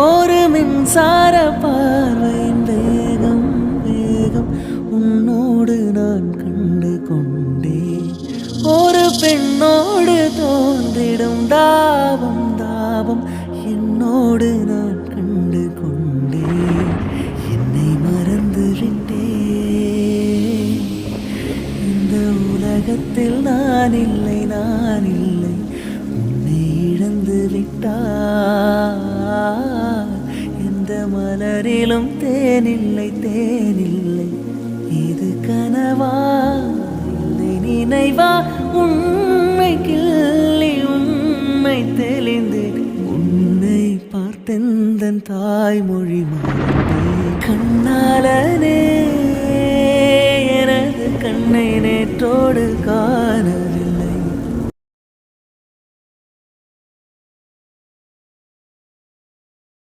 ஒரு மின்சார பார்வையின் வேகம் வேகம் உன்னோடு நான் கண்டு கொண்டேன். ஒரு பெண்ணோடு தோன்றிடும் தாபம் தாபம் என்னோடு நான் கண்டு கொண்டேன். என்னை மறந்து விட்டேன். இந்த உலகத்தில் நான் இல்லை நான் இல்லை. உன்னை இழந்து விட்டார். எந்த மலரிலும் தேனில்லை தேனில்லை. இது கனவா இல்லை நினைவா? உண்மை கிள்ளி உண்மை தெளிந்து உன்னை பார்த்தெந்தன் தாய்மொழி மறந்தேன். கண்ணாலனே எனது கண்ணை நேற்றோடு காண